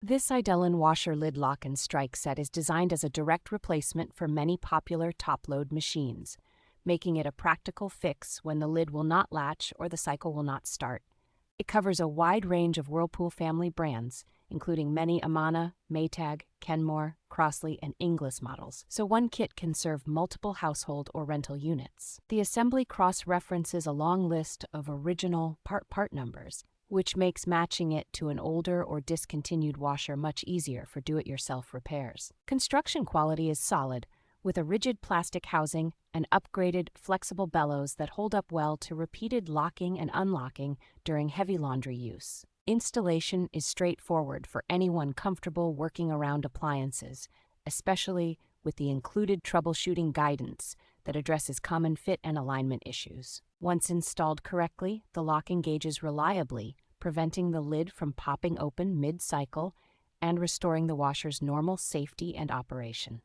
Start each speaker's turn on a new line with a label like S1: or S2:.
S1: This Idelen washer lid lock and strike set is designed as a direct replacement for many popular top-load machines, making it a practical fix when the lid will not latch or the cycle will not start. It covers a wide range of Whirlpool family brands, including many Amana, Maytag, Kenmore, Crosley, and Inglis models, so one kit can serve multiple household or rental units. The assembly cross-references a long list of original part numbers, which makes matching it to an older or discontinued washer much easier for do-it-yourself repairs. Construction quality is solid, with a rigid plastic housing and upgraded flexible bellows that hold up well to repeated locking and unlocking during heavy laundry use. Installation is straightforward for anyone comfortable working around appliances, especially with the included troubleshooting guidance that addresses common fit and alignment issues. Once installed correctly, the lock engages reliably, preventing the lid from popping open mid-cycle and restoring the washer's normal safety and operation.